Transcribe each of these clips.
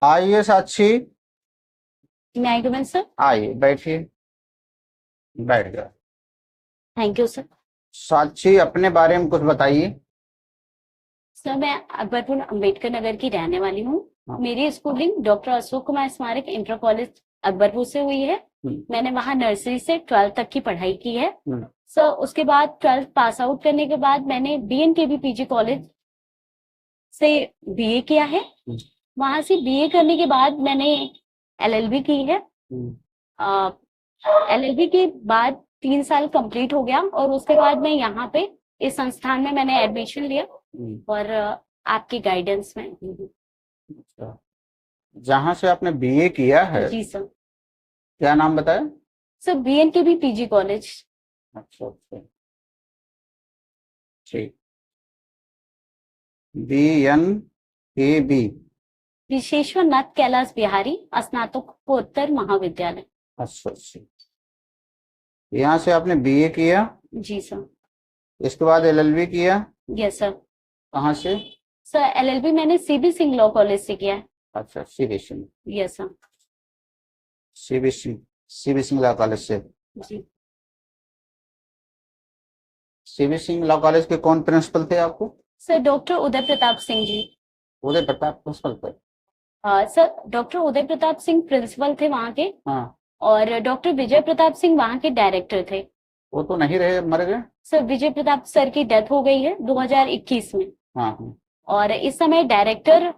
आइए साक्षी, मैं आई comment sir. आइए बैठिए। बैठ गया। Thank you sir. साक्षी, अपने बारे में कुछ बताइए। सर मैं अकबरपुर अंबेडकर नगर की रहने वाली हूँ। हाँ। मेरी स्कूलिंग डॉक्टर अशोक कुमार स्मारक इंटर कॉलेज अकबरपुर से हुई है। मैंने वहाँ नर्सरी से 12th तक की पढ़ाई की है। सर उसके बाद 12th पास आउट करने के बाद मैंने BNKB PG कॉलेज से BA किया है। वहां से BA करने के बाद मैंने LLB की है। LLB के बाद 3 साल कंप्लीट हो गया और उसके बाद मैं यहाँ पे इस संस्थान में मैंने एडमिशन लिया और आपकी गाइडेंस में। अच्छा, जहाँ से आपने बीए किया है, जी सर। क्या नाम बताया? Sir BNKB PG college. अच्छा अच्छा, ठीक। BNKB। विश्वेश्वर नाथ कैलाश बिहारी स्नातकोत्तर महाविद्यालय। अच्छा अच्छा, यहाँ से आपने बीए किया, जी सर। इसके बाद एलएलबी किया। Yes sir. कहाँ से? सर LLB मैंने CB सिंह लॉ कॉलेज से किया है। अच्छा, CB Singh. Yes sir. CB Singh law college से। जी सीबी सिंह लॉ कॉलेज के कौन प्रिंसिपल थे आपको? Sir doctor Uday Pratap Singh ji. Uday Pratap principal थे? Sir doctor Uday Pratap Singh principal थे वहाँ के। हाँ। और डॉक्टर विजय प्रताप सिंह वहाँ के डायरेक्टर थे। वो तो नहीं रहे, मर गए। सर विजय प्रताप सर की डेथ हो गई है 2021 में। हाँ हाँ। और इस समय डायरेक्टर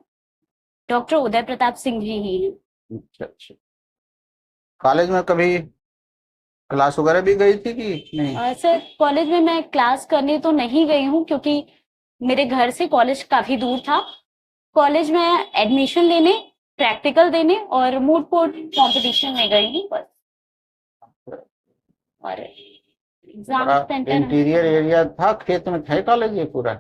डॉक्टर उदय प्रताप सिंह जी ही हैं। अच्छा अच्छा, कॉलेज में कभी क्लास वगैरह भी गई थी कि नहीं? सर कॉलेज में मैं क्लास करने तो नहीं गई हूँ क्योंकि मेरे घर से कॉलेज काफी दूर था। कॉलेज में एडमिशन लेने, प्रैक्टिकल देने और मूड कोर्ट कंपटीशन में गई हूँ बस। और एग्जाम बड़ा सेंटर इंटीरियर एरिया था, खेत में थे कॉलेज ये पूरा?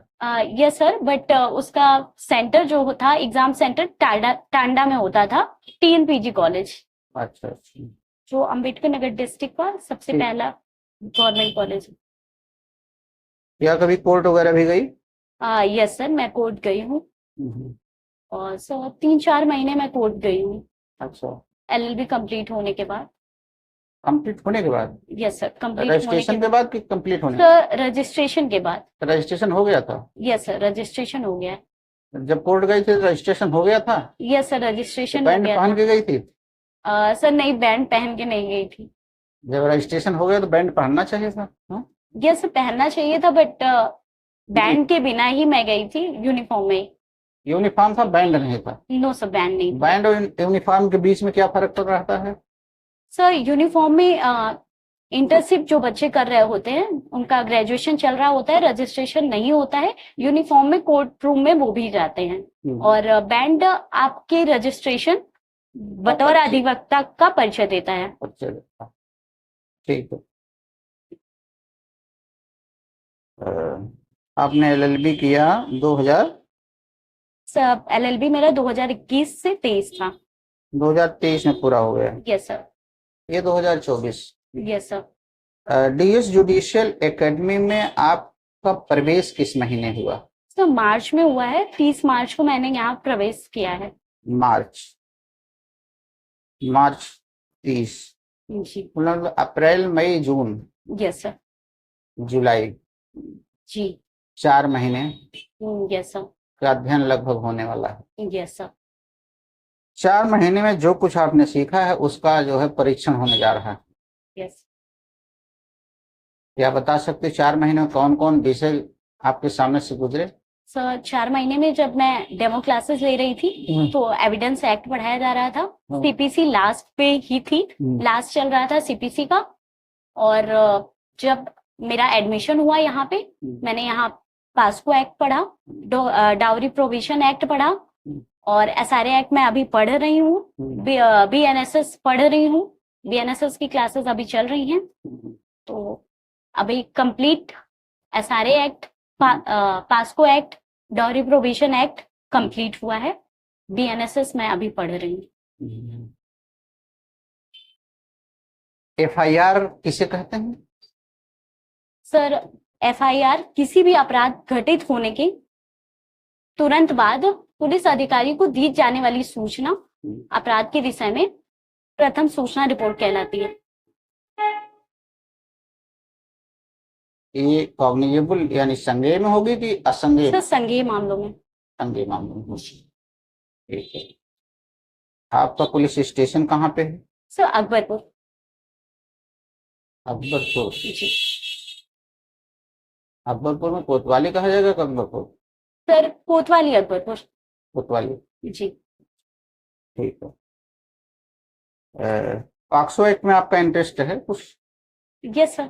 यस सर, बट उसका सेंटर जो था एग्जाम सेंटर टांडा में होता था। TNPG कॉलेज, अच्छा अच्छा, जो अंबेडकर नगर डिस्ट्रिक्ट का सबसे ठीक। पहला गवर्नमेंट कॉलेज। या कभी कोर्ट वगैरह भी गई? यस सर, मैं कोर्ट गई हूँ। हम्म। और सर 3-4 महीने मैं कोर्ट गई हूँ अच्छा, LLB कंप्लीट होने के बाद। कंप्लीट होने के बाद? यस सर, कंप्लीट होने रजिस्ट्रेशन के के बाद कि कंप्लीट होने? सर रजिस्ट्रेशन के बाद। रजिस्ट्रेशन हो गया था? यस सर, रजिस्ट्रेशन हो गया है। जब कोर्ट गई थी रजिस्ट्रेशन हो गया था? यस सर, रजिस्ट्रेशन हो बैंड गया पहन था। के गई थी? सर नहीं, बैंड पहन के नहीं गई थी। जब रजिस्ट्रेशन हो गया तो बैंड पहनना चाहिए था। हाँ? यस पहनना चाहिए था, बट बैंड के बिना ही मैं गई थी, यूनिफॉर्म में। यूनिफॉर्म था, बैंड नहीं था? नो सर, बैंड नहीं था। बैंड और यूनिफॉर्म के बीच में क्या फर्क तो रहता है? सर यूनिफॉर्म में इंटर्नशिप जो बच्चे कर रहे होते हैं उनका ग्रेजुएशन चल रहा होता है, रजिस्ट्रेशन नहीं होता है। यूनिफॉर्म में कोर्ट रूम में वो भी जाते हैं। और बैंड आपके रजिस्ट्रेशन बतौर अधिवक्ता का परिचय देता है। अच्छा, ठीक है। आपने एलएलबी किया 2000? सर LLB मेरा 2021 से 23 था। 2023 में पूरा हो गया? Yes sir. ये 2024? Yes sir. DS judicial academy में आपका प्रवेश किस महीने हुआ? सर मार्च में हुआ है, 30 मार्च को मैंने यहाँ प्रवेश किया है। मार्च 30? जी। मतलब अप्रैल मई जून यस सर। जुलाई, जी। 4 महीने यस सर। का अध्ययन लगभग होने वाला है। Yes sir. 4 महीने में जो कुछ आपने सीखा है उसका जो है परीक्षण होने जा रहा है। यस। क्या बता सकते 4 महीने में कौन कौन विषय आपके सामने से गुजरे? सर 4 महीने में जब मैं डेमो क्लासेस ले रही थी तो एविडेंस एक्ट पढ़ाया जा रहा था। CPC लास्ट पे ही थी, लास्ट चल रहा था CPC का। और जब मेरा एडमिशन हुआ यहाँ पे, मैंने यहाँ पास्को एक्ट पढ़ा, डाउरी प्रोविजन एक्ट पढ़ा और SRA एक्ट मैं अभी पढ़ रही हूँ। BNSS पढ़ रही हूँ, BNSS की क्लासेस अभी चल रही हैं। तो अभी complete SRA act, POCSO act, dowry provision act complete हुआ है। BNSS मैं अभी पढ़ रही हूँ। FIR किसे कहते हैं? सर FIR किसी भी अपराध घटित होने के तुरंत बाद पुलिस अधिकारी को दी जाने वाली सूचना अपराध के विषय में प्रथम सूचना रिपोर्ट कहलाती है। ये कॉग्निजेबल यानी संज्ञेय में होगी कि असंज्ञेय? सर संज्ञेय मामलों में। संज्ञेय मामलों में। ठीक है। आपका पुलिस स्टेशन कहाँ पे है? सर अकबरपुर। अकबरपुर। जी अकबरपुर में कोतवाली कहा जाएगा कि अकबरपुर? सर कोतवाली अकबरपुर। कोतवाली। जी ठीक है। पॉक्सो एक्ट में आपका इंटरेस्ट है कुछ? Yes sir.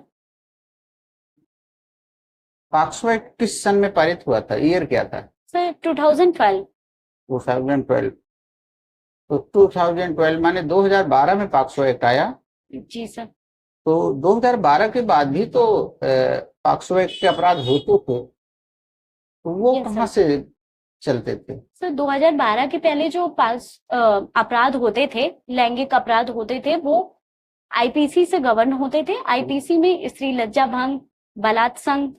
पॉक्सो एक्ट किस सन में पारित हुआ था? ईयर क्या था? सर 2012। 2012। तो 2012 माने 2012 में पॉक्सो एक्ट आया। जी सर। तो 2012 के बाद भी तो पॉक्सो एक्ट के अपराध होते थे, तो वो Yes, कहाँ sir. से चलते थे? सर 2012 के पहले जो अपराध होते थे, लैंगिक अपराध होते थे, वो आईपीसी से गवर्न होते थे। आईपीसी में स्त्री लज्जा भंग, बलात्संग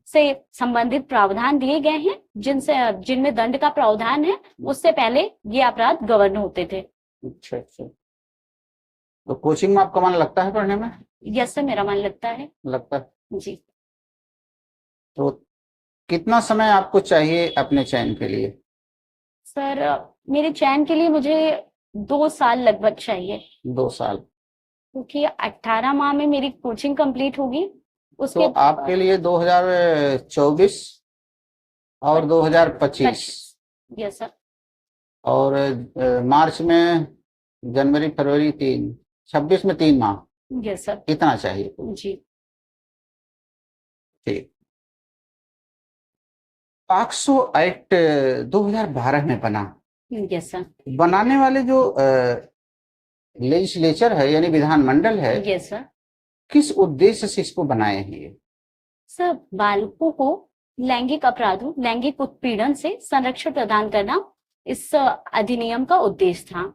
से संबंधित प्रावधान दिए गए हैं, जिनमें दंड का प्रावधान है। उससे पहले ये अपराध गवर्न होते थे। अच्छा अच्छा। तो कोचिंग में आपका मन लगता है पढ़ने में? यस सर, मेरा मन लगता है। लगता है। जी तो कितना समय आपको चाहिए अपने चयन के लिए? सर मेरे चयन के लिए मुझे 2 साल लगभग चाहिए, 2 साल। क्योंकि 18 माह में मेरी कोचिंग कंप्लीट होगी। तो उसके आपके लिए 2024 और 2025 यस सर। और मार्च में, जनवरी फरवरी 26 में 3 माह, यस सर। इतना चाहिए। जी ठीक। पॉक्सो एक्ट 2012 में बना। Yes sir. बनाने वाले जो लेजिस्लेचर है यानी विधानमंडल है, यस सर। किस उद्देश्य से इसको बनाए हैं ये? सर बालकों को लैंगिक अपराधों, लैंगिक उत्पीड़न से संरक्षण प्रदान करना इस अधिनियम का उद्देश्य था।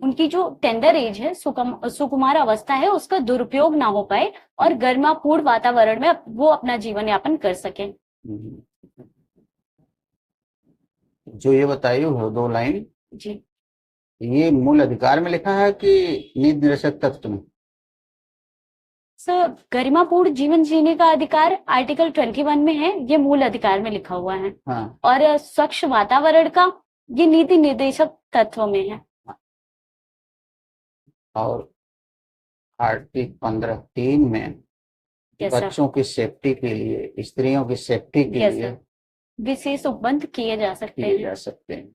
उनकी जो टेंडर एज है, सुकुमार अवस्था है, उसका दुरुपयोग ना हो पाए और गर्मापूर्ण वातावरण में वो अपना जीवन यापन कर सके। जो ये बताई हो 2 लाइन, जी ये मूल अधिकार में लिखा है कि नीति निर्देशक तत्व में? सर गरिमापूर्ण जीवन जीने का अधिकार आर्टिकल 21 में है, ये मूल अधिकार में लिखा हुआ है। हाँ। और स्वच्छ वातावरण का ये नीति निर्देशक तत्व में है। और आर्टिकल 15(3) में बच्चों की सेफ्टी के लिए, स्त्रियों की सेफ्टी के लिए विशेष उपबंध किए जा सकते हैं।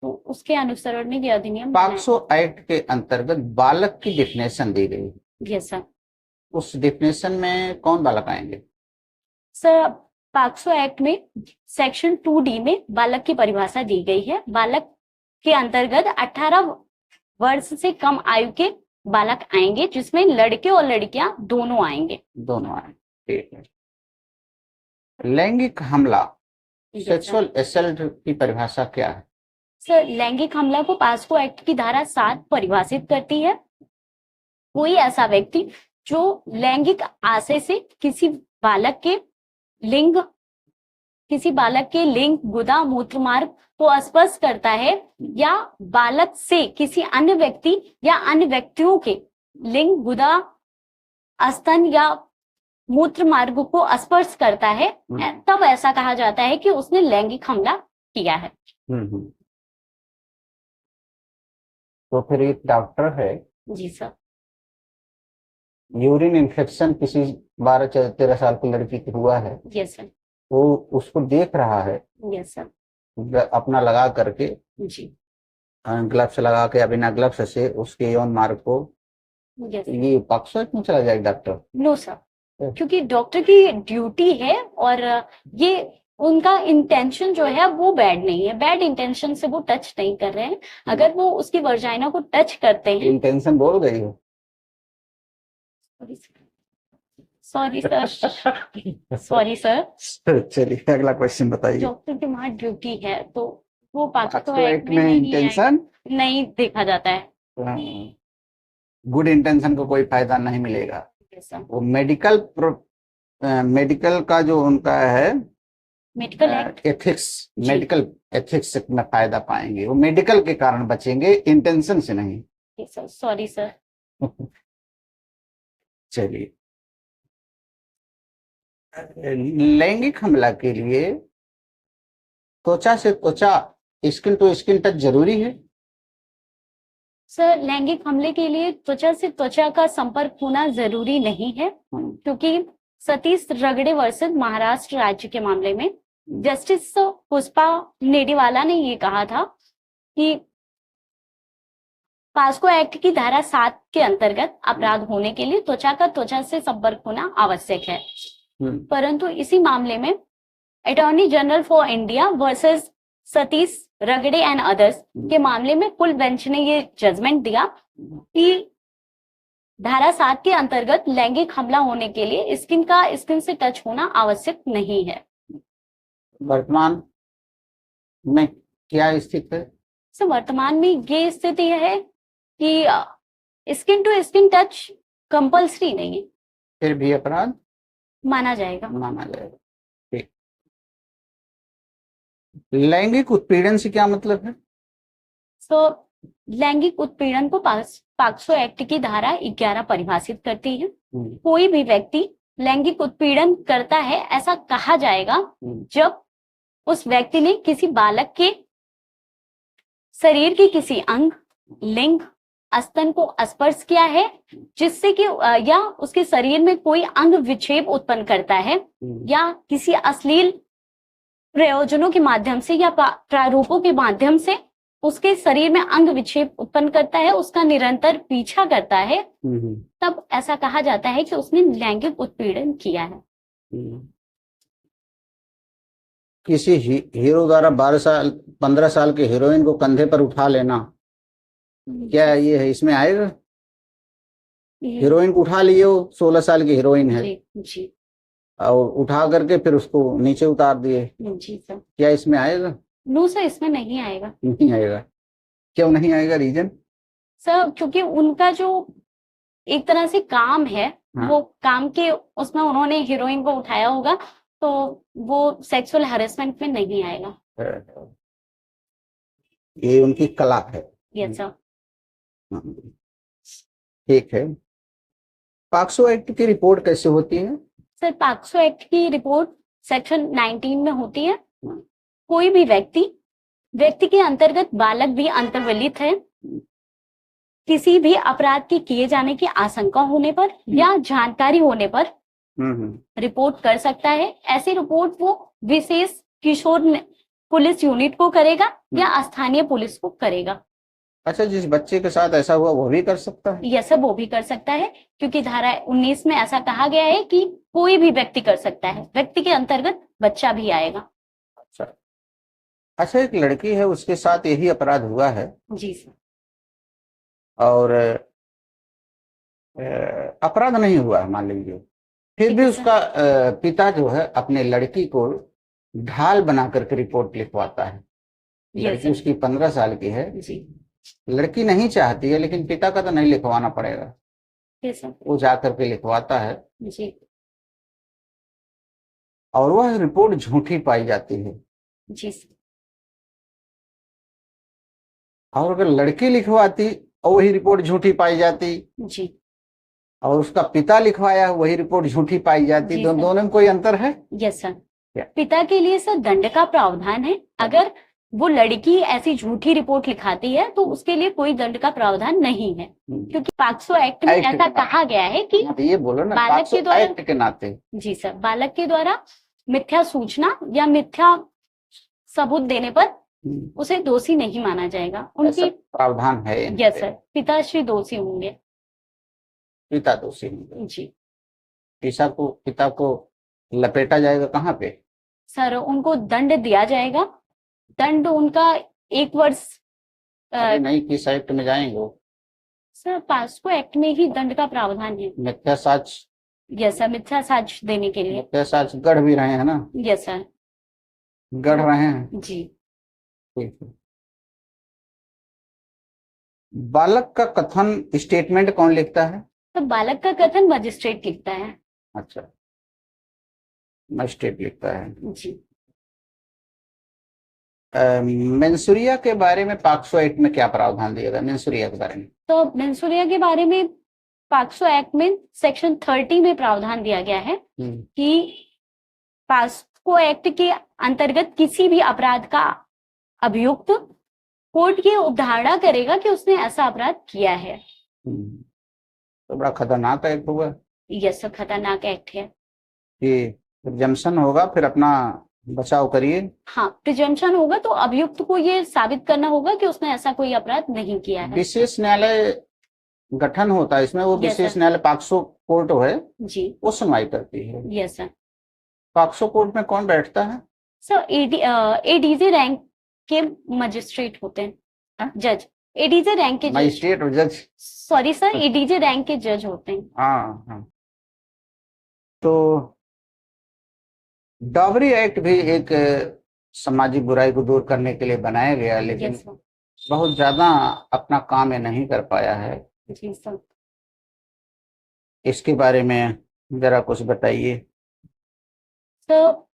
तो उसके अनुसरण में ये अधिनियम पॉक्सो एक्ट के अंतर्गत बालक की डेफिनेशन दी गई है। Yes sir. उस डेफिनेशन में कौन बालक आएंगे? सर पॉक्सो एक्ट में सेक्शन 2D में बालक की परिभाषा दी गई है। बालक के अंतर्गत 18 वर्ष से कम आयु के बालक आएंगे, जिसमें लड़के और लड़कियां दोनों आएंगे। दोनों आएंगे। ठीक है। लैंगिक हमला, सेक्सुअल असल्ट की परिभाषा क्या है? सर लैंगिक हमला को पॉक्सो एक्ट की धारा 7 परिभाषित करती है। कोई ऐसा व्यक्ति जो लैंगिक आशय से किसी बालक के लिंग, गुदा, मूत्रमार्ग को स्पर्श करता है, या बालक से किसी अन्य व्यक्ति या अन्य व्यक्तियों के लिंग, गुदा, स्तन या मूत्र मार्ग को स्पर्श करता है, तब ऐसा कहा जाता है कि उसने लैंगिक हमला किया है। तो फिर एक डॉक्टर है, जी सर, यूरिन इन्फेक्शन किसी 12-13 साल की लड़की को हुआ है, यस सर, वो उसको देख रहा है, यस सर, अपना लगा करके, जी ग्लव्स लगा के या बिना ग्लव्स से उसके यौन मार्ग को, ये पॉक्सो एक्ट में चला जाएगा डॉक्टर? नो सर, क्योंकि डॉक्टर की ड्यूटी है और ये उनका इंटेंशन जो है वो बैड नहीं है, बैड इंटेंशन से वो टच नहीं कर रहे हैं। अगर वो उसकी वर्जाइना को टच करते हैं, इंटेंशन बोल गई हो, सॉरी सर, सॉरी सर। चलिए अगला क्वेश्चन बताइए। डॉक्टर की वहाँ ड्यूटी है तो वो पॉक्सो एक्ट में इंटेंशन नहीं देखा जाता है। गुड इंटेंशन को कोई फायदा नहीं मिलेगा। वो मेडिकल का जो उनका है मेडिकल एक्ट, एथिक्स, जी। मेडिकल एथिक्स में फायदा पाएंगे, वो मेडिकल के कारण बचेंगे, इंटेंशन से नहीं। Sir sorry sir. चलिए, लैंगिक हमला के लिए त्वचा से त्वचा, स्किन टू स्किन टच जरूरी है? सर लैंगिक हमले के लिए त्वचा से त्वचा का संपर्क होना जरूरी नहीं है, क्योंकि सतीश रगड़े वर्सेस महाराष्ट्र राज्य के मामले में जस्टिस पुष्पा नेडीवाला ने ये कहा था कि पास्को एक्ट की धारा 7 के अंतर्गत अपराध होने के लिए त्वचा का त्वचा से संपर्क होना आवश्यक है। परंतु इसी मामले में attorney general for India versus Satish रगड़े एंड अदर्स के मामले में फुल बेंच ने ये जजमेंट दिया कि धारा 7 के अंतर्गत लैंगिक हमला होने के लिए स्किन से टच होना आवश्यक नहीं है। वर्तमान में क्या स्थिति है? सो वर्तमान में ये स्थिति है कि skin to skin touch compulsory नहीं है, फिर भी अपराध माना जाएगा। ठीक। लैंगिक उत्पीड़न से क्या मतलब है? सो लैंगिक उत्पीड़न को पाक्सो एक्ट की धारा 11 परिभाषित करती है। कोई भी व्यक्ति लैंगिक उत्पीड़न करता है ऐसा कहा जाएगा जब उस व्यक्ति ने किसी बालक के शरीर के किसी अंग, लिंग, स्तन को स्पर्श किया है जिससे कि या उसके शरीर में कोई अंग विक्षेप उत्पन्न करता है, या किसी अश्लील प्रयोजनों के माध्यम से या प्रारूपों के माध्यम से उसके शरीर में अंग विक्षेप उत्पन्न करता है, उसका निरंतर पीछा करता है, तब ऐसा कहा जाता है कि उसने लैंगिक उत्पीड़न किया है। किसी हीरो द्वारा 15 साल के हीरोइन को कंधे पर उठा लेना, क्या ये है, इसमें आएगा? हीरोइन को उठा लिए, हो 16 साल की हीरोइन है जी, और उठा करके फिर उसको नीचे उतार दिए, जी सर, क्या इसमें आएगा? नो सर, इसमें नहीं आएगा। नहीं आएगा? क्यों नहीं आएगा? रीजन सर क्योंकि उनका जो एक तरह से काम है, हाँ। वो काम के उसमें उन्होंने हीरोइन को उठाया होगा, तो वो सेक्सुअल हैरेसमेंट में नहीं आएगा। ये उनकी कला है। Yes sir. ठीक है। पाक्सो एक्ट की रिपोर्ट कैसे होती है? सर पाक्सो एक्ट की रिपोर्ट सेक्शन 19 में होती है। कोई भी व्यक्ति के अंतर्गत बालक भी अंतर्वलित है, किसी भी अपराध के किए जाने की आशंका होने पर या जानकारी होने पर रिपोर्ट कर सकता है। ऐसी रिपोर्ट वो विशेष किशोर पुलिस यूनिट को करेगा या स्थानीय पुलिस को करेगा। अच्छा, जिस बच्चे के साथ ऐसा हुआ वो भी कर सकता है? यस सर, वो भी कर सकता है, क्योंकि धारा 19 में ऐसा कहा गया है कि कोई भी व्यक्ति कर सकता है, व्यक्ति के अंतर्गत बच्चा भी आएगा। अच्छा, एक लड़की है, उसके साथ यही अपराध हुआ है? जी सर। और अपराध नहीं हुआ मान लीजिए, फिर भी उसका पिता जो है अपने लड़की को ढाल बना करके रिपोर्ट लिखवाता है। लड़की उसकी 15 साल की है जी। लड़की नहीं चाहती है, लेकिन पिता का तो नहीं लिखवाना पड़ेगा, वो जा करके लिखवाता है जी। और वह रिपोर्ट झूठी पाई जाती है जी सर। और अगर लड़की लिखवाती और वही रिपोर्ट झूठी पाई जाती जी, और उसका पिता लिखवाया वही रिपोर्ट झूठी पाई जाती, दोनों में कोई अंतर है? Yes sir. पिता के लिए सर दंड का प्रावधान है। अगर वो लड़की ऐसी झूठी रिपोर्ट लिखाती है तो उसके लिए कोई दंड का प्रावधान नहीं है, क्योंकि पाक्सो एक्ट में ऐसा कहा गया है कि ये बोलो ना, बालक के द्वारा एक्ट के नाते। जी सर, बालक के द्वारा मिथ्या सूचना या मिथ्या सबूत देने पर उसे दोषी नहीं माना जाएगा। उनकी प्रावधान है। यस सर, पिताश्री दोषी होंगे। पिता दोषी होंगे जी। पिता को लपेटा जाएगा कहाँ पे? सर उनको दंड दिया जाएगा। दंड उनका 1 वर्ष नहीं, किस एक्ट में जाएंगे? सर पास्को एक्ट में ही दंड का प्रावधान है। मिथ्या साक्ष्य? यस सर, मिथ्या साक्ष्य देने के लिए। मिथ्या साक्ष्य गढ़ भी रहे हैं ना? यस सर, गढ़ रहे हैं जी। ठीक है। बालक का कथन स्टेटमेंट कौन लिखता है? तो बालक का कथन मजिस्ट्रेट लिखता है। अच्छा, मजिस्ट्रेट लिखता है। जी। मेंसुरिया के बारे में पॉक्सो एक्ट में क्या प्रावधान दिया गया मेंसुरिया के बारे में? तो मेंसुरिया के बारे में पॉक्सो एक्ट में सेक्शन 30 में प्रावधान दिया गया है कि पॉक्सो एक्ट के अंतर्गत किसी भी अपराध का अभियुक्त कोर्ट की अवधारणा करेगा कि उसने ऐसा अपराध किया है। तो बड़ा खतरनाक एक्ट होगा। यस सर, खतरनाक एक्ट है कि प्रिजम्पशन होगा, फिर अपना बचाव करिए। हाँ, प्रिजम्पशन होगा तो अभियुक्त को ये साबित करना होगा कि उसने ऐसा कोई अपराध नहीं किया है। विशेष न्यायालय गठन होता है इसमें, वो विशेष न्यायालय पॉक्सो कोर्ट है जी, वो सुनवाई करती है। Yes sir. पॉक्सो कोर्ट में कौन बैठता है? सर एडीजे रैंक के मजिस्ट्रेट होते हैं, जज। एडीजे रैंक के मजिस्ट्रेट और जज, सॉरी सर, एडीजे रैंक के जज होते हैं। हाँ। तो डावरी एक्ट भी एक सामाजिक बुराई को दूर करने के लिए बनाया गया, लेकिन बहुत ज्यादा अपना काम ये नहीं कर पाया है। जी सर। इसके बारे में जरा कुछ बताइए। तो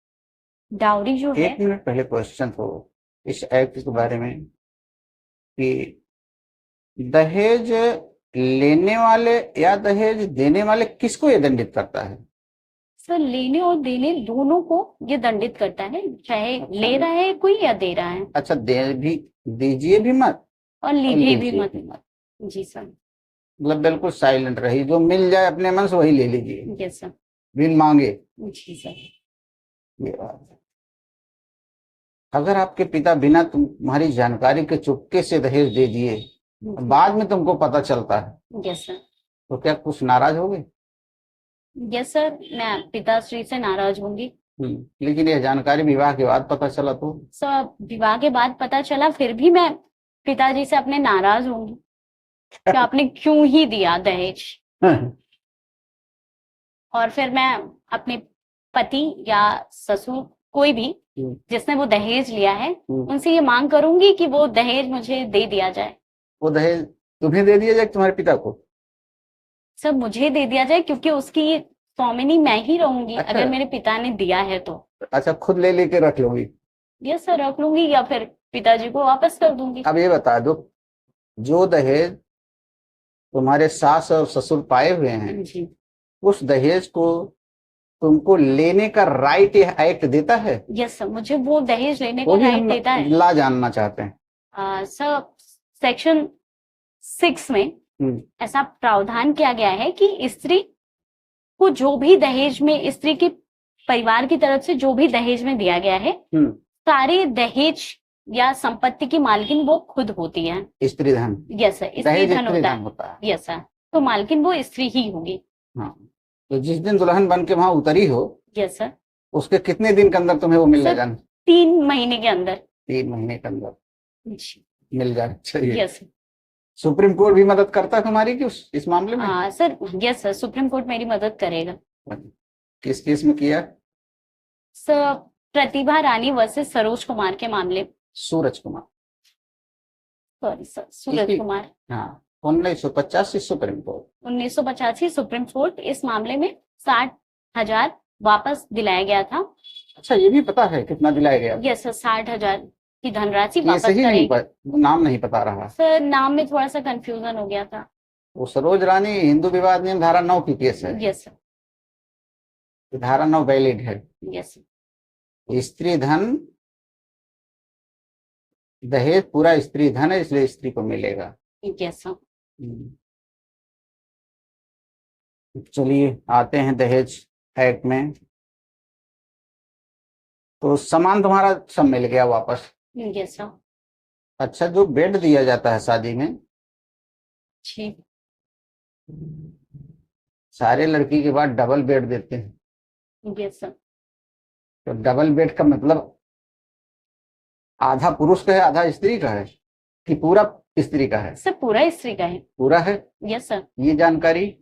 डाउरी जो है, एक मिनट पहले क्वेश्चन तो इस एक्ट के बारे में कि दहेज लेने वाले या दहेज देने वाले किसको ये दंडित करता है? सर लेने और देने दोनों को ये दंडित करता है, चाहे ले रहा है कोई या दे रहा है। अच्छा, दे भी, दीजिए भी मत और लीजिए भी मत। जी सर। मतलब बिल्कुल साइलेंट रही, जो मिल जाए अपने मन से वही ले लीजिए। Yes sir. बिन मांगे। जी सर। ये बात है। अगर आपके पिता बिना तुम्हारी जानकारी के चुपके से दहेज दे दिए, बाद में तुमको पता चलता है, यस सर, तो क्या कुछ नाराज होगे? यस सर, मैं पिताश्री से नाराज होंगी। लेकिन यह जानकारी विवाह के बाद पता चला तो? सर विवाह के बाद पता चला, फिर भी मैं पिताजी से अपने नाराज होंगी कि आपने क्यों ही दिया दहेज। और फिर मैं अपने पति या ससुर, कोई भी जिसने वो दहेज लिया है, उनसे ये मांग करूंगी कि वो दहेज मुझे दे दिया जाए। वो दहेज तुम्हें दे दिया जाए, तुम्हारे पिता को? सब मुझे दे दिया जाए, क्योंकि उसकी स्वामिनी मैं ही रहूंगी। अच्छा। अगर मेरे पिता ने दिया है तो। अच्छा, खुद ले लेके रख लूंगी? यस सर, रख लूंगी या फिर पिताजी को वापस कर दूंगी। अब ये बता दो, जो दहेज तुम्हारे सास और ससुर पाए हुए हैं जी, उस दहेज को तुमको लेने का राइट एक्ट देता है? यस सर, मुझे वो दहेज लेने का राइट देता है। ला जानना चाहते हैं सर, सेक्शन 6 में ऐसा प्रावधान किया गया है कि स्त्री को जो भी दहेज में, स्त्री के परिवार की तरफ से जो भी दहेज में दिया गया है, सारे दहेज या संपत्ति की मालकिन वो खुद होती है। स्त्री धन? यस सर, स्त्री धन होता है। यस सर, तो मालकिन वो स्त्री ही होगी। हाँ, तो जिस दिन दुल्हन बन के वहां उतरी हो, यस सर, उसके कितने दिन के अंदर तुम्हें वो मिल जाएगा? 3 महीने के अंदर। 3 महीने के अंदर मिल जाना चाहिए। यस। सुप्रीम कोर्ट भी मदद करता है तुम्हारी कि इस मामले में? Sir yes sir, supreme court मेरी मदद करेगा। किस केस में किया? सर प्रतिभा रानी वर्सेस सरोज कुमार के मामले। Suraj Kumar, sorry sir, Suraj Kumar. हाँ, 1985 सुप्रीम कोर्ट। 1985 supreme court. इस मामले में 60,000 वापस दिलाया गया था। अच्छा, ये भी पता है कितना दिलाया गया? यस सर, 60,000 की धनराशि वापस करेगी। नाम नहीं पता रहा सर, नाम में थोड़ा सा कंफ्यूजन हो गया था। वो सरोज रानी हिंदू विवाद नियम धारा 9 की केस है। यस सर, धारा 9 वैलिड है। यस। स्त्री धन, दहेज पूरा स्त्री धन है, इसलिए स्त्री को मिलेगा। Yes sir. चलिए आते हैं दहेज एक्ट में। तो सामान तुम्हारा सब मिल गया वापस? Yes sir. अच्छा, जो बेड दिया जाता है शादी में, जी, सारे लड़की के बाद डबल बेड देते हैं। Yes sir. तो डबल बेड का मतलब आधा पुरुष का है आधा स्त्री का है कि पूरा स्त्री का है? सर पूरा स्त्री का है। पूरा है? Yes sir. ये जानकारी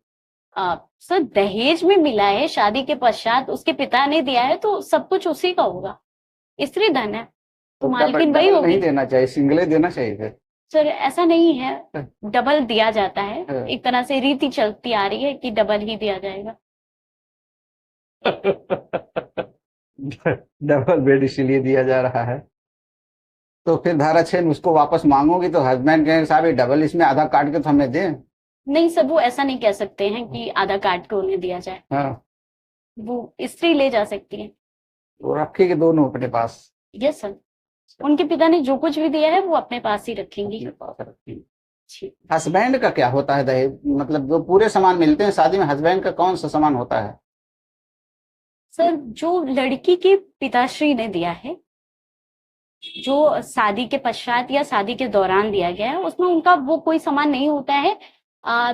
सर दहेज में मिला है, शादी के पश्चात उसके पिता ने दिया है, तो सब कुछ उसी का होगा। स्त्री धन है तो मालकिन वही होगी। नहीं देना चाहिए, सिंगल देना चाहिए। सर ऐसा नहीं है, डबल दिया जाता है। एक तरह से रीति चलती आ रही है कि डबल ही दिया जाएगा। डबल बेड इसीलिए दिया जा रहा है तो फिर धारा 6 में उसको वापस मांगोगी तो हस्बैंड कहेंगे साहब ये डबल इसमें आधा काट के तो हमें दें। नहीं सर, वो ऐसा नहीं कह सकते हैं कि आधा काट के उन्हें दिया जाए। हाँ, वो स्त्री ले जा सकती है। वो रखेगी दोनों अपने पास। यस सर, उनके पिता ने जो कुछ भी दिया है वो अपने पास ही रखेंगी। अपने पास रखेगी। जी हस्बैंड का क्या होता है दहेज, मतलब जो पूरे सामान मिलते हैं शादी में, हस्बैंड का कौन सा सामान होता है? सर, जो लड़की के पिताश्री ने दिया है, जो शादी के पश्चात या शादी के दौरान दिया गया है, उसमें उनका वो कोई सामान नहीं होता है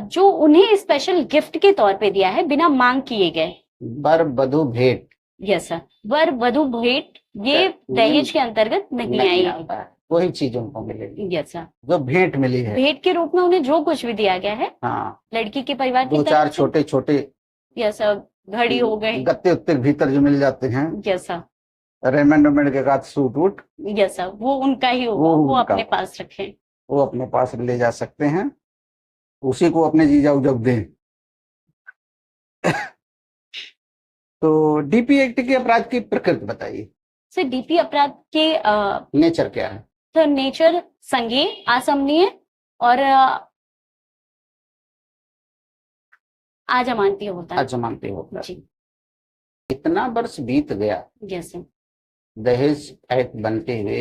जो उन्हें स्पेशल गिफ्ट के तौर पे दिया है बिना मांग किए गए। वर वधु भेंट। यस सर, वर वधु भेंट ये दहेज के अंतर्गत नहीं आएगी। आता है, वही चीज उनको मिलेगी यस सर, जो भेंट मिली है। भेंट के रूप में उन्हें जो कुछ भी दिया गया है हाँ, लड़की के परिवार की दो तरफ चार से। छोटे छोटे यस सर, घड़ी हो गई। गत्ते उत्ते भीतर जो मिल जाते हैं, यस सर, रेमंड वेमंड के साथ सूट वूट, यस सर, वो उनका ही होगा, वो वो उनका। अपने पास रखें। वो अपने पास ले जा सकते हैं, उसी को अपने जीजा उजब दें। तो डीपी एक्ट के अपराध की प्रकृति बताइए, सर, डीपी अपराध के नेचर क्या है? सर, नेचर संज्ञेय, असमनीय और अजमानती होता है। अजमानती होता है। जी इतना वर्ष बीत गया यस सर, दहेज एक्ट बनते हुए,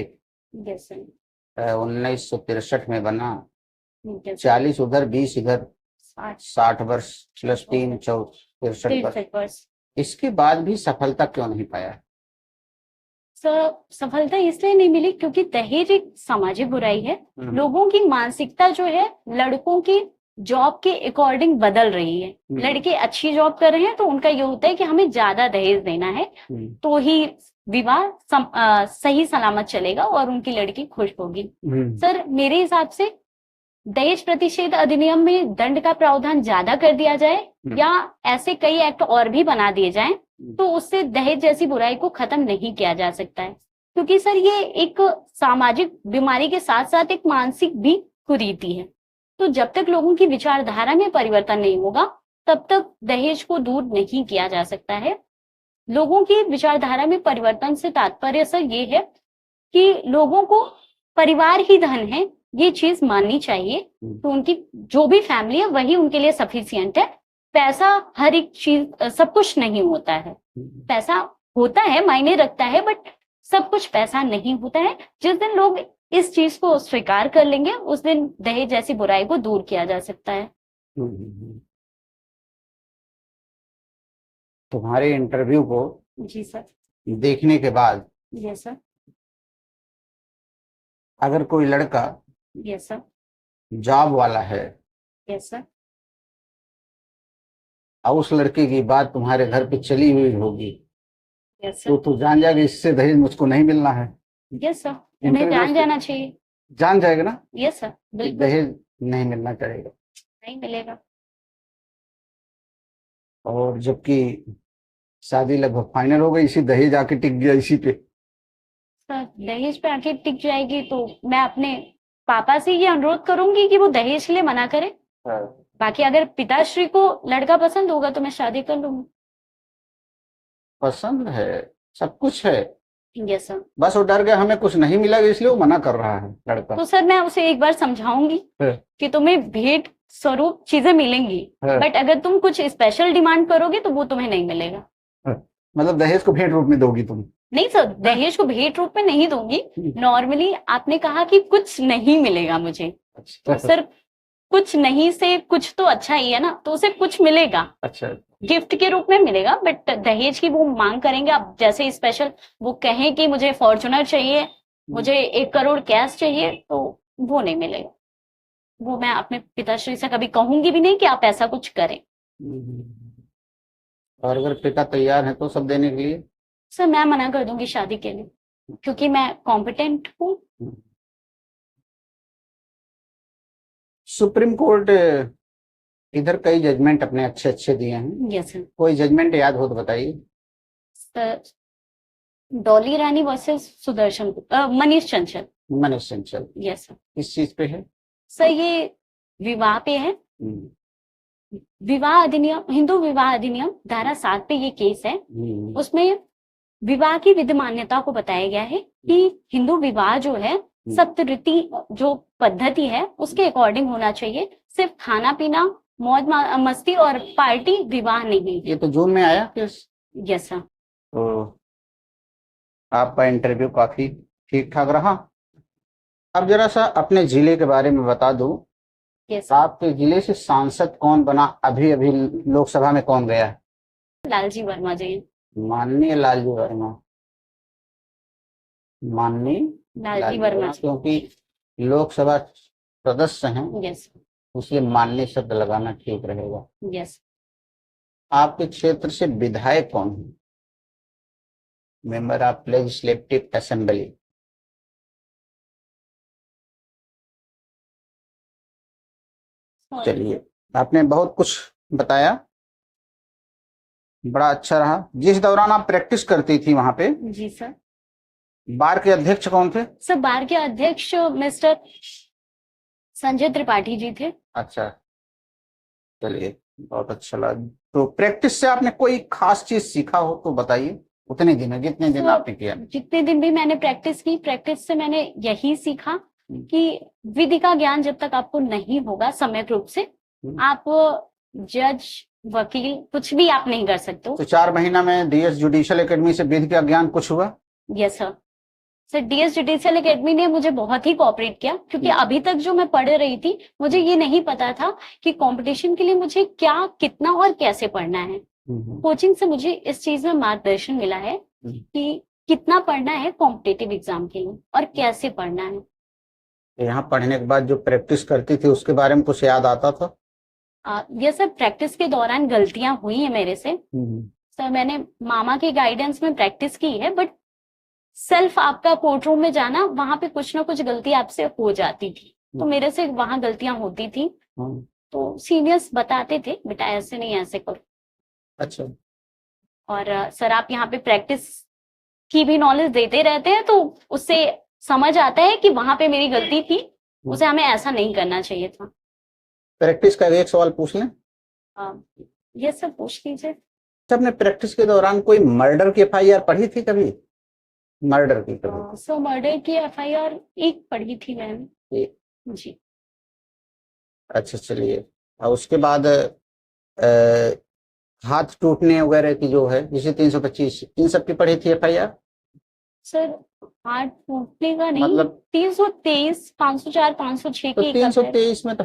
यस सर, 1963 में बना, यस 40 उधर 20 इधर, 60 60 वर्ष प्लस 3 63 वर्ष। वर्ष। इसके बाद भी सफलता क्यों नहीं पाया? सर, सफलता इसलिए नहीं मिली क्योंकि दहेज एक सामाजिक बुराई है। लोगों की मानसिकता जो है लड़कों की जॉब के अकॉर्डिंग बदल रही है। लड़के अच्छी जॉब कर रहे हैं तो उनका ये होता है कि हमें ज्यादा दहेज देना है तो ही विवाह सही सलामत चलेगा और उनकी लड़की खुश होगी। सर, मेरे हिसाब से दहेज प्रतिषेध अधिनियम में दंड का प्रावधान ज्यादा कर दिया जाए या ऐसे कई एक्ट और भी बना दिए जाएं तो उससे दहेज जैसी बुराई को खत्म नहीं किया जा सकता है। क्योंकि सर ये एक सामाजिक बीमारी के साथ साथ एक मानसिक भी कुरीति है। तो जब तक लोगों की विचारधारा में परिवर्तन नहीं होगा तब तक दहेज को दूर नहीं किया जा सकता है। लोगों की विचारधारा में परिवर्तन से तात्पर्य सर ये है कि लोगों को परिवार ही धन है ये चीज माननी चाहिए। तो उनकी जो भी फैमिली है वही उनके लिए सफिशिएंट है। पैसा हर एक चीज सब कुछ नहीं होता है। पैसा होता है, मायने रखता है, बट सब कुछ पैसा नहीं होता है। जिस दिन लोग इस चीज को स्वीकार कर लेंगे उस दिन दहेज जैसी बुराई को दूर किया जा सकता है। तुम्हारे इंटरव्यू को जी सर। देखने के बाद यस सर। अगर कोई लड़का यस सर। जॉब वाला है यस सर। और उस लड़के की बात तुम्हारे घर पे चली हुई होगी यस तो सर। तू जान जाएगा इससे दहेज मुझको नहीं मिलना है। यस सर, उन्हें जान जाना चाहिए। जान जाएगा ना? यस सर, बिल्कुल दहेज नहीं मिलना चाहिए, नहीं मिलेगा। और जबकि शादी लगभग फाइनल हो गई, इसी दहेज आके टिक गया इसी पे। सर, दहेज पे आके टिक जाएगी तो मैं अपने पापा से ये अनुरोध करूंगी कि वो दहेज के लिए मना करे। बाकी अगर पिताश्री को लड़का पसंद होगा तो मैं शादी कर लूंगी। पसंद है, सब कुछ है, यस सर। बस वो डर गया हमें कुछ नहीं मिला इसलिए वो मना कर रहा है लड़का। तो सर मैं उसे एक बार समझाऊंगी कि तुम्हें भेंट स्वरूप चीजें मिलेंगी, बट अगर तुम कुछ स्पेशल डिमांड करोगे तो वो तुम्हें नहीं मिलेगा। मतलब दहेज को भेंट रूप में दोगी तुम? नहीं सर, दहेज को भेंट रूप में नहीं दूंगी। नॉर्मली आपने कहा कि कुछ नहीं मिलेगा मुझे, तो सर कुछ नहीं से कुछ तो अच्छा ही है ना, तो उसे कुछ मिलेगा। अच्छा, गिफ्ट के रूप में मिलेगा, बट दहेज की वो मांग करेंगे आप जैसे स्पेशल वो कहें कि मुझे फॉर्च्यूनर चाहिए, मुझे 1 करोड़ कैश चाहिए, तो वो नहीं मिलेगा। वो मैं अपने पिताश्री से कभी कहूंगी भी नहीं कि आप ऐसा कुछ करें। और अगर पिता तैयार है तो सब देने के लिए? सर मैं मना कर दूंगी शादी के लिए क्योंकि मैं कॉम्पिटेंट हूँ। सुप्रीम कोर्ट इधर कई जजमेंट अपने अच्छे अच्छे दिए हैं। Yes sir. कोई जजमेंट याद हो तो बताइए। सर, डॉली रानी वर्सेस सुदर्शन मनीष चंचल। मनीष चंचल। Yes sir. किस चीज पे है? सर ये विवाह पे है। विवाह अधिनियम, हिंदू विवाह अधिनियम धारा 7 पे ये केस है। उसमें विवाह की विधि मान्यता को बताया गया है कि हिंदू विवाह जो है सप्तऋति जो पद्धति है उसके अकॉर्डिंग होना चाहिए। सिर्फ खाना पीना, मौज मस्ती और पार्टी, विवाह नहीं। ये तो जून में आया केस। Yes sir. तो आपका इंटरव्यू काफी ठीक ठाक रहा। अब जरा सा अपने जिले के बारे में बता दूं। यस। आपके जिले से सांसद कौन बना? अभी अभी लोकसभा में कौन गया? लालजी वर्मा जी। माननीय लालजी वर्मा। माननीय लालजी वर्मा जी। क्योंकि लोकसभा सदस्य हैं, यस। इसलिए माननीय शब्द लगाना ठीक रहेगा। यस। आपके क्षेत्र से विधायक कौन है? Member of legislative assembly. चलिए, आपने बहुत कुछ बताया, बड़ा अच्छा रहा। जिस दौरान आप प्रैक्टिस करती थी वहां पे, जी सर, बार के अध्यक्ष कौन थे? सर बार के अध्यक्ष मिस्टर संजय त्रिपाठी जी थे। अच्छा, चलिए बहुत अच्छा लगा। तो प्रैक्टिस से आपने कोई खास चीज सीखा हो तो बताइए। उतने दिन, जितने दिन आपने किया। जितने दिन भी मैंने प्रैक्टिस की, प्रैक्टिस से मैंने यही सीखा कि विधि का ज्ञान जब तक आपको नहीं होगा समय रूप से, आप जज, वकील कुछ भी आप नहीं कर सकते हो। तो 4 महीना में डीएस जुडिशियल एकेडमी से विधि का ज्ञान कुछ हुआ? Yes sir. Sir DS judicial academy ने मुझे बहुत ही कोऑपरेट किया, क्योंकि अभी तक जो मैं पढ़ रही थी मुझे ये नहीं पता था कि कंपटीशन के लिए मुझे क्या, कितना और कैसे पढ़ना है। कोचिंग से मुझे इस चीज में मार्गदर्शन मिला है कि कितना पढ़ना है कॉम्पिटिटिव एग्जाम के लिए और कैसे पढ़ना है। यहाँ पढ़ने के बाद जो प्रैक्टिस करती थी उसके बारे में कुछ याद आता था? ये सब प्रैक्टिस के दौरान गलतियां हुई है मेरे से। सर मैंने मामा के गाइडेंस में प्रैक्टिस की है, बट सेल्फ आपका कोर्ट रूम में जाना, वहां पे कुछ ना कुछ गलती आपसे हो जाती थी, तो मेरे से वहां गलतियां होती थी। तो सीनियर्स बताते थे बेटा ऐसे नहीं, ऐसे करो। अच्छा। और सर आप यहाँ पे प्रैक्टिस की भी नॉलेज देते रहते हैं, तो उससे समझ आता है कि वहां पे मेरी गलती थी, उसे हमें ऐसा नहीं करना चाहिए था। प्रैक्टिस का एक सवाल पूछ लें? ये सब पूछ लीजिए। आपने प्रैक्टिस के दौरान कोई मर्डर की एफआईआर पढ़ी थी कभी? मर्डर की कभी? सो मर्डर की एफआईआर एक पढ़ी थी मैंने। जी। अच्छा, चलिए। और उसके बाद हाथ टूटने वगैरह की जो है, जैसे 325, इन सब की पढ़ी थी एफआईआर? सर हाथ टूटने का नहीं, मतलब 323, 504, 506 की। 323 में तो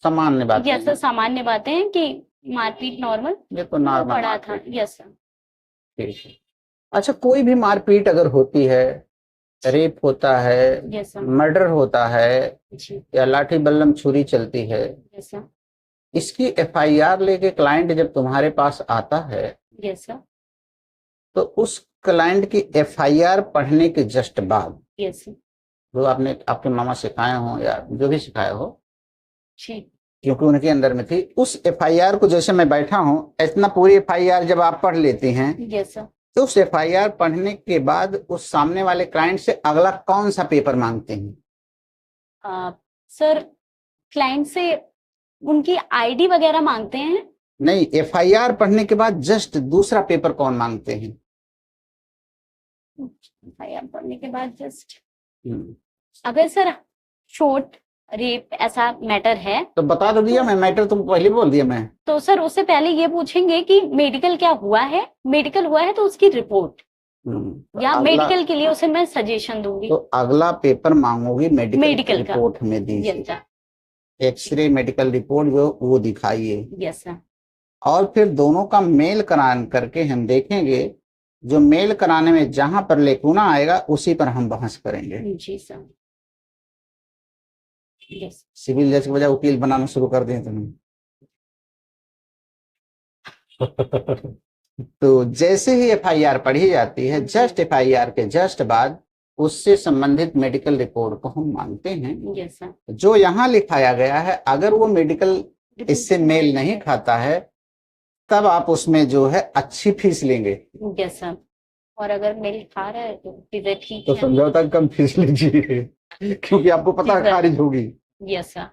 सामान्य बात है। यस सर, सामान्य बातें हैं कि मारपीट नॉर्मल, ये तो नॉर्मल पढ़ा था। Yes sir. ठीक है। अच्छा, कोई भी मारपीट अगर होती है, रेप होता है, मर्डर होता है, या लाठी बल्लम छुरी चलती है, इसकी एफआईआर लेके क्लाइंट जब तुम्हारे पास आता है, तो उस क्लाइंट की एफआईआर पढ़ने के जस्ट बाद, जो आपने आपके मामा सिखाए हो या जो भी सिखाया हो, क्योंकि उनके अंदर में थी, उस एफआईआर को, जैसे मैं बैठा हूँ, इतना पूरी एफआईआर जब आप पढ़ लेती हैं, तो उस एफआईआर पढ़ने के बाद उस सामने वाले क्लाइंट से अगला कौन सा पेपर मांगते हैं? सर क्लाइंट से उनकी आईडी वगैरह मांगते हैं। नहीं, एफआईआर पढ़ने के बाद जस्ट दूसरा पेपर कौन मांगते हैं? एफआईआर पढ़ने के बाद जस्ट, अगर सर चोट, रेप ऐसा मैटर है तो बता तो दिया मैं, मैटर तुम पहले बोल दिया मैं। तो सर उससे पहले ये पूछेंगे कि मेडिकल क्या हुआ है, मेडिकल हुआ है तो उसकी रिपोर्ट, या मेडिकल के लिए उसे मैं सजेशन दूंगी। तो अगला पेपर मांगोगी मेडिकल रिपोर्ट में दीजिए, एक्सरे मेडिकल रिपोर्ट जो वो दिखाइए। Yes sir. और फिर दोनों का मेल करान करके हम देखेंगे, जो मेल कराने में जहां पर लेकुना आएगा उसी पर हम बहस करेंगे। जी सर। यस। सिविल जज के बजाय वकील बनाना शुरू कर दिए तुमने। तो जैसे ही एफआईआर पढ़ी जाती है, जस्ट एफआईआर के जस्ट बाद उससे संबंधित मेडिकल रिपोर्ट को हम मांगते हैं। Yes sir. जो यहाँ लिखाया गया है, अगर वो मेडिकल इससे मेल नहीं खाता है, तब आप उसमें जो है अच्छी फीस लेंगे। Yes sir. और अगर मेल खा रहा है तो ठीक तो समझौता कम फीस लीजिए, क्योंकि आपको पता है खारिज होगी। Yes sir.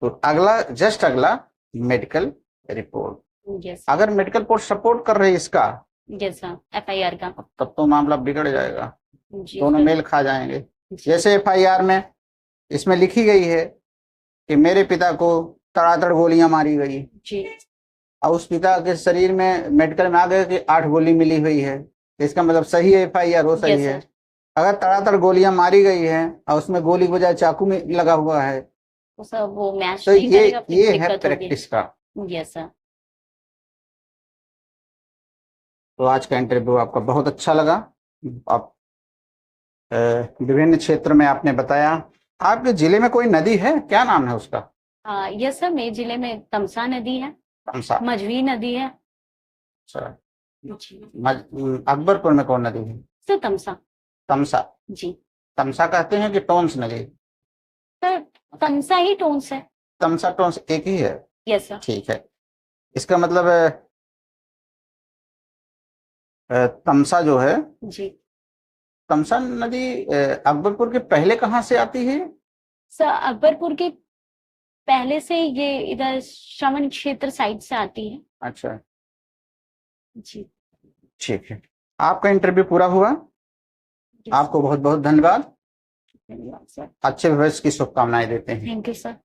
तो अगला, जस्ट अगला मेडिकल रिपोर्ट। यस। अगर मेडिकल रिपोर्ट सपोर्ट कर रही है इसका, यस सर, एफआईआर का, तब तो मामला बिगड़ जाएगा, दोनों मेल खा जाएंगे। जैसे एफआईआर में इसमें लिखी गई है कि मेरे पिता को तड़ातड़ गोलियां मारी गई, जी और उस पिता के शरीर में मेडिकल में आ गया कि 8 गोली मिली हुई है, तो इसका मतलब सही है, एफआईआर वो सही यस है। सर। अगर तड़ातड़ गोलियां मारी गई हैं और उसमें गोली के बजाय चाकू में लगा हुआ है, तो सर वो मैच तो नहीं करेगा, फिर ये है दिक्कत होगी। प्रैक्टिस का। Yes sir. तो आज का इंटरव्यू आपका बहुत अच्छा लगा। आप विभिन्न क्षेत्र में आपने बताया। आपके जिले में कोई नदी है, क्या नाम है उसका? यस सर, मेरे जिले में तमसा नदी है, तमसा। मझवी नदी है। अच्छा। जी अकबरपुर में कौन नदी है? सर तमसा। तमसा। जी तमसा कहते हैं कि टोंस नदी? सर तमसा ही टोन्स है। तमसा टोंस एक ही है? Yes sir. ठीक है। इसका मतलब तमसा जो है, जी तमसा नदी अकबरपुर के पहले कहाँ से आती है? सर अकबरपुर के पहले से ये इधर श्रवण क्षेत्र साइड से आती है। अच्छा, जी ठीक है। आपका इंटरव्यू पूरा हुआ। यस आपको बहुत बहुत धन्यवाद। धन्यवाद सर। अच्छे भविष्य की शुभकामनाएं देते हैं। Thank you sir.